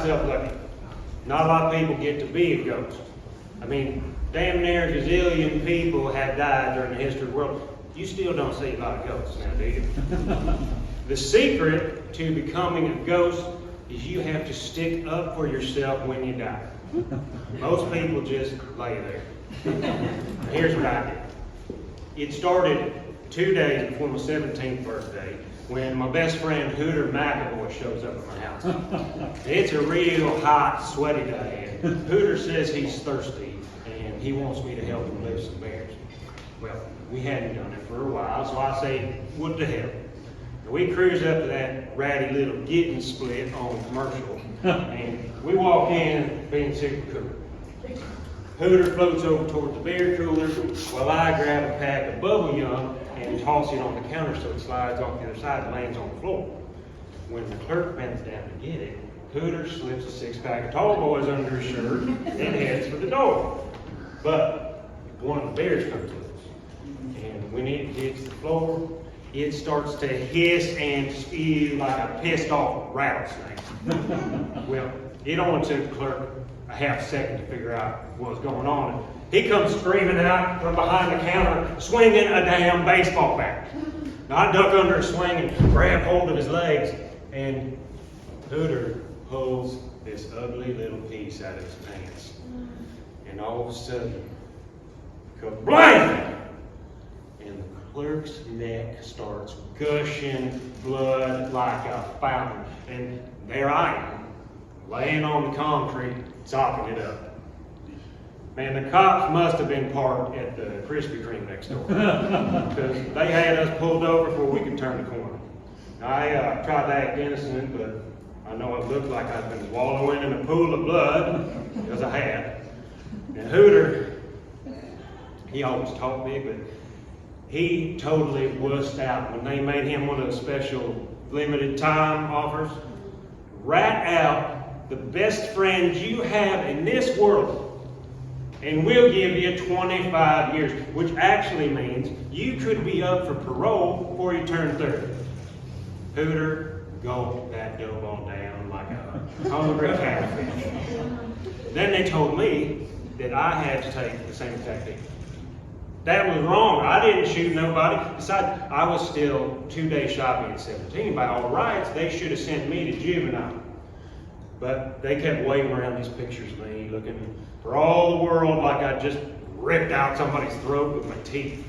myself lucky. Not a lot of people get to be a ghost. I mean, damn near a gazillion people have died during the history of the world. You still don't see a lot of ghosts now, do you? The secret to becoming a ghost is you have to stick up for yourself when you die. Most people just lay there. Here's what I did. It started 2 days before my 17th birthday when my best friend Hooter McAvoy shows up at my house. It's a real hot, sweaty day, and Hooter says he's thirsty and he wants me to help him lift some bears. Well, we hadn't done it for a while, so I say, what the hell? And we cruise up to that ratty little getting split on Commercial, and we walk in being super cool. Hooter floats over toward the beer cooler while I grab a pack of bubble gum and toss it on the counter so it slides off the other side and lands on the floor. When the clerk bends down to get it, Hooter slips a six-pack of Tall Boys under his shirt and heads for the door. But one of the bears comes with us, and when it hits the floor, it starts to hiss and spew like a pissed-off rattlesnake. Well, it only took the clerk a half second to figure out what was going on. He comes screaming out from behind the counter, swinging a damn baseball bat. Now, I duck under a swing and grab hold of his legs, and Hooter pulls this ugly little piece out of his pants. And all of a sudden, kablam! And the clerk's neck starts gushing blood like a fountain. And there I am, laying on the concrete, sopping it up. Man, the cops must have been parked at the Krispy Kreme next door, because they had us pulled over before we could turn the corner. I tried to act innocent, but I know it looked like I'd been wallowing in a pool of blood, because I had. And Hooter, he always taught me, but he totally wussed out when they made him one of those special limited time offers. Rat out the best friends you have in this world, and we'll give you 25 years, which actually means you could be up for parole before you turn 30. Hooter gulped that dough ball down like a hungry catfish. Then they told me that I had to take the same tactic. That was wrong. I didn't shoot nobody. Besides, I was still 2 days shy of being 17. By all rights, they should have sent me to juvenile. But they kept waving around these pictures of me, looking for all the world like I just ripped out somebody's throat with my teeth.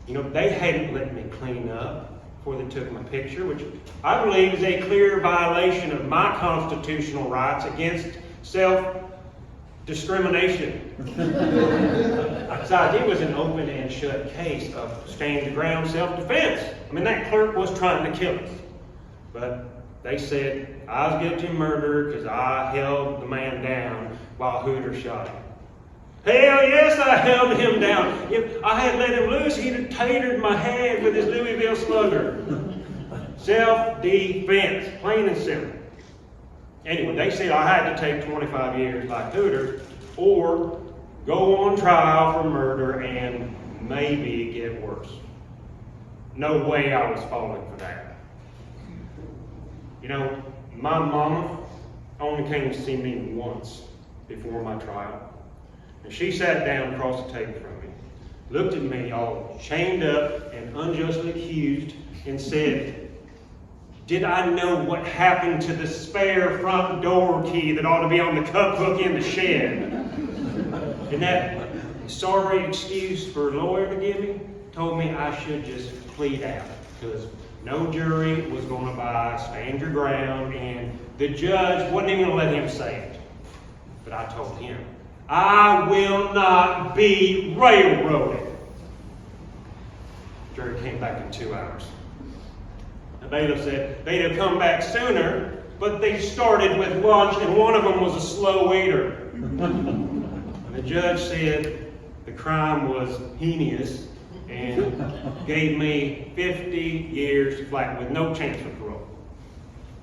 You know, they hadn't let me clean up before they took my picture, which I believe is a clear violation of my constitutional rights against self-discrimination. Besides, it was an open and shut case of stand your ground self-defense. I mean, that clerk was trying to kill us. But they said I was guilty of murder because I held the man down while Hooter shot him. Hell yes, I held him down. If I had let him loose, he'd have tatered my head with his Louisville slugger. Self-defense, plain and simple. Anyway, they said I had to take 25 years like Hooter, or go on trial for murder and maybe get worse. No way I was falling for that. You know, my mama only came to see me once before my trial. And she sat down across the table from me, looked at me all chained up and unjustly accused, and said, "Did I know what happened to the spare front door key that ought to be on the cup hook in the shed?" And that sorry excuse for a lawyer to give me told me I should just plead out, because no jury was going to buy stand your ground, and the judge wasn't even going to let him say it. But I told him, I will not be railroaded. The jury came back in 2 hours. The bailiff said they'd have come back sooner, but they started with lunch, and one of them was a slow eater. And the judge said the crime was heinous and gave me 50 years flat with no chance for parole.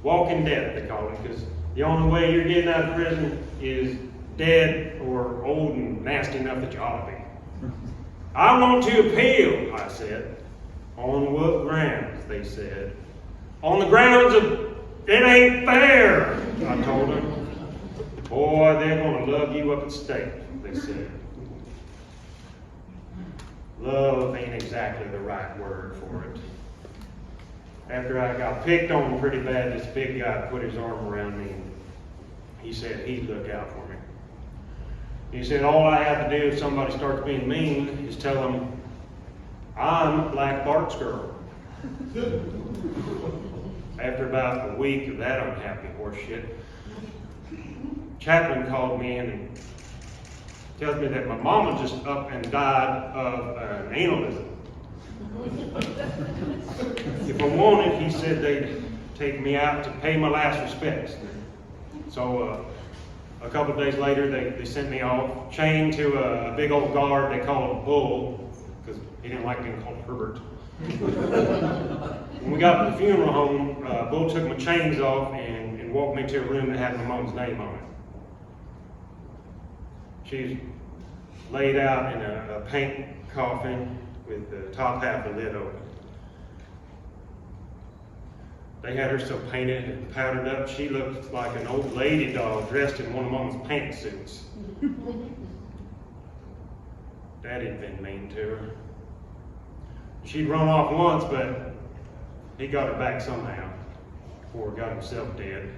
Walking dead, they call it, because the only way you're getting out of prison is dead or old and nasty enough that you ought to be. I want to appeal, I said. On what grounds, they said. On the grounds of it ain't fair, I told them. Boy, they're going to love you up at stake, they said. Love ain't exactly the right word for it. After I got picked on pretty bad, this big guy put his arm around me and he said he'd look out for me. He said all I have to do if somebody starts being mean is tell them I'm Black Bart's girl. After about a week of that unhappy horse shit, Chaplain called me in and tells me that my mama just up and died of an aneurysm. If I wanted, he said they'd take me out to pay my last respects. So a couple of days later, they sent me off, chained to a big old guard they called a bull, because he didn't like being called Herbert. When we got to the funeral home, Bull took my chains off and walked me to a room that had my mom's name on it. She's laid out in a paint coffin with the top half of the lid open. They had her so painted and powdered up, she looked like an old lady doll dressed in one of Mama's pantsuits. Daddy'd been mean to her. She'd run off once, but he got her back somehow before he got himself dead.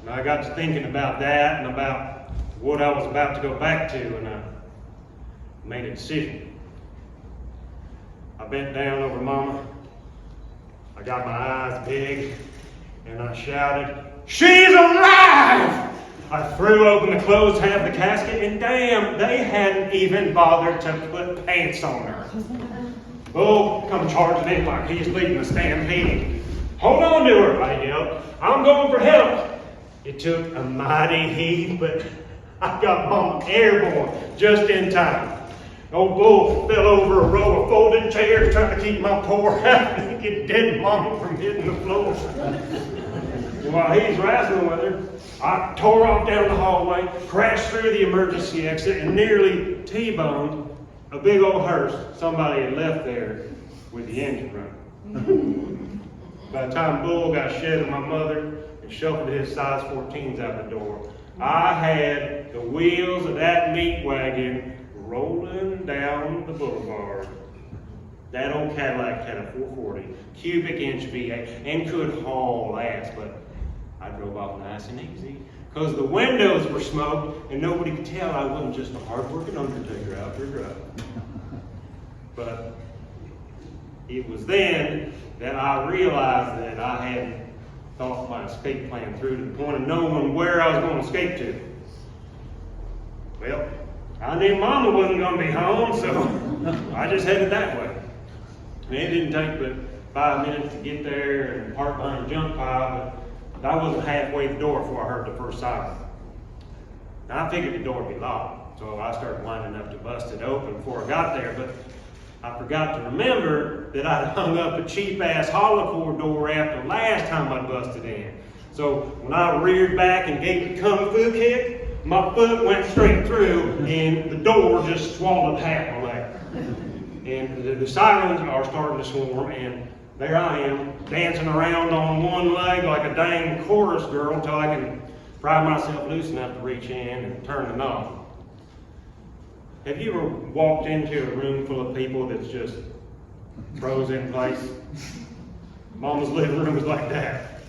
And I got to thinking about that and about what I was about to go back to, and I made a decision. I bent down over Mama. I got my eyes big, and I shouted, "She's alive!" I threw open the closed half of the casket, and damn, they hadn't even bothered to put pants on her. Bull come charging in like he's leading the stampede. "Hold on to her," I yelled. "I'm going for help." It took a mighty heave, but I got Mama airborne just in time. Old Bull fell over a row of folding chairs trying to keep my poor half-naked dead Mama from hitting the floor. While he's wrestling with her, I tore off down the hallway, crashed through the emergency exit, and nearly T-boned a big old hearse somebody had left there with the engine running. By the time Bull got shed of my mother and shuffled his size 14s out the door, I had the wheels of that meat wagon rolling down the boulevard. That old Cadillac had a 440 cubic inch V8 and could haul ass, but I drove off nice and easy because the windows were smoked and nobody could tell I wasn't just a hard-working undertaker out there driving. But it was then that I realized that I hadn't thought my escape plan through to the point of knowing where I was going to escape to. Well, I knew Mama wasn't going to be home, so I just headed that way. And it didn't take but 5 minutes to get there and park behind a junk pile, but I wasn't halfway the door before I heard the first siren. Now, I figured the door would be locked, so I started winding up to bust it open before I got there, but I forgot to remember that I'd hung up a cheap-ass holocore door after last time I busted in. So when I reared back and gave the kung fu kick, my foot went straight through and the door just swallowed half my leg. And the sirens are starting to swarm, and there I am, dancing around on one leg like a dang chorus girl until I can pry myself loose enough to reach in and turn the knob. Have you ever walked into a room full of people that's just frozen in place? Mama's living room was like that.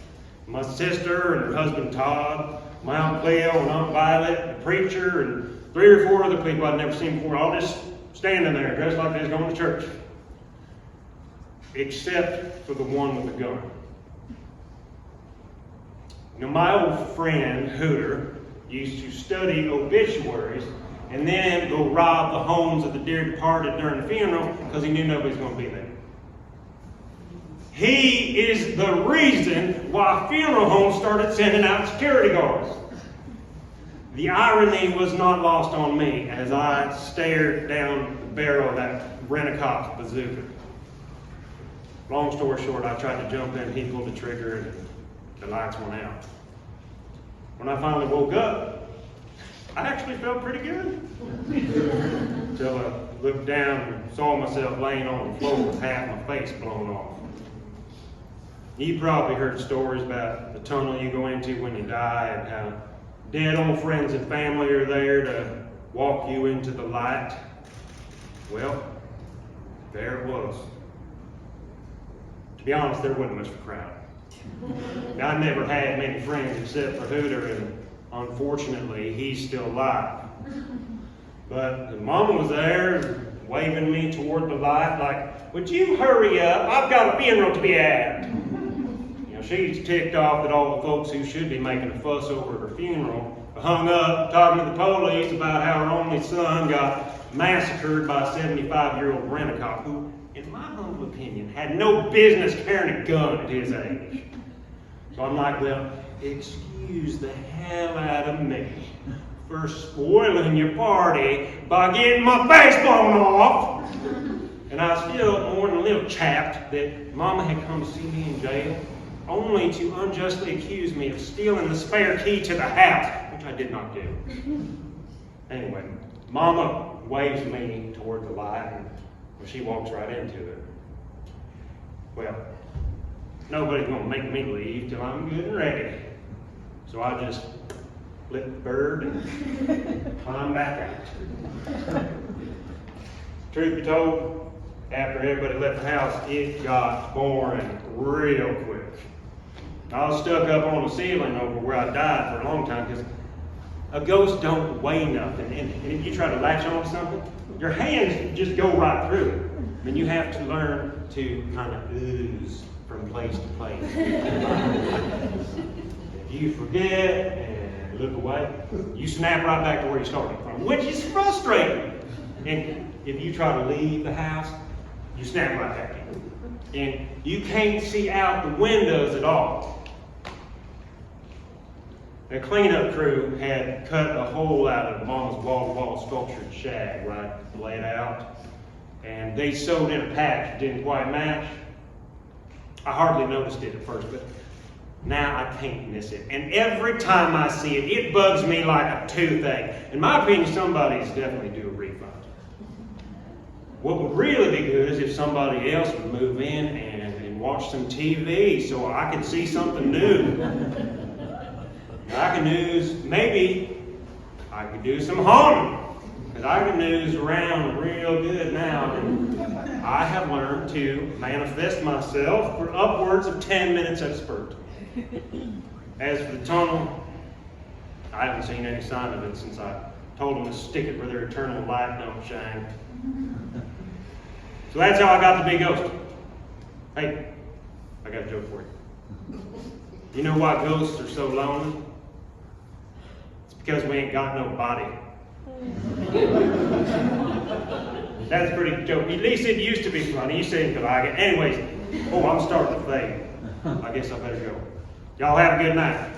My sister and her husband Todd, my Aunt Cleo and Aunt Violet, the preacher, and 3 or 4 other people I'd never seen before, all just standing there dressed like they was going to church. Except for the one with the gun. You know, my old friend Hooter used to study obituaries and then go rob the homes of the dear departed during the funeral because he knew nobody's going to be there. He is the reason why funeral homes started sending out security guards. The irony was not lost on me as I stared down the barrel of that Rent-A-Cop's bazooka. Long story short, I tried to jump in, he pulled the trigger, and the lights went out. When I finally woke up, I actually felt pretty good. Until I looked down and saw myself laying on the floor with half my face blown off. You probably heard stories about the tunnel you go into when you die and how dead old friends and family are there to walk you into the light. Well, there it was. To be honest, there wasn't much of a crowd. I never had many friends except for Hooter, and unfortunately, he's still alive. But the mama was there, waving me toward the light like, "Would you hurry up? I've got a funeral to be at." You know, she's ticked off that all the folks who should be making a fuss over her funeral hung up talking to the police about how her only son got massacred by a 75-year-old rent-a-cop who, in my humble opinion, had no business carrying a gun at his age. So I'm like, well, excuse the hell out of me for spoiling your party by getting my face blown off. And I was still more than a little chapped that Mama had come to see me in jail, only to unjustly accuse me of stealing the spare key to the house, which I did not do. Anyway, Mama waves me toward the light, and she walks right into it. Well, nobody's going to make me leave till I'm good and ready. So I just flip the bird and climb back out. Truth be told, after everybody left the house, it got boring real quick. I was stuck up on the ceiling over where I died for a long time because a ghost don't weigh nothing. And if you try to latch on to something, your hands just go right through it. I mean, you have to learn to kind of ooze from place to place. If you forget and look away, you snap right back to where you started from, which is frustrating. And if you try to leave the house, you snap right back in. And you can't see out the windows at all. The cleanup crew had cut a hole out of Mama's wall-to-wall sculptured shag, right, laid out. And they sewed in a patch that didn't quite match. I hardly noticed it at first, but now I can't miss it. And every time I see it, it bugs me like a toothache. In my opinion, somebody's definitely due a refund. What would really be good is if somebody else would move in and watch some TV so I could see something new. I can maybe I could do some haunting. Because I can ooze around real good now. And I have learned to manifest myself for upwards of 10 minutes at a spurt. As for the tunnel, I haven't seen any sign of it since I told them to stick it where their eternal light don't shine. So that's how I got to be ghosted. Hey, I got a joke for you. You know why ghosts are so lonely? It's because we ain't got no body. That's a pretty joke. At least it used to be funny. You seem to like it. Anyways, I'm starting to fade. I guess I better go. Y'all have a good night.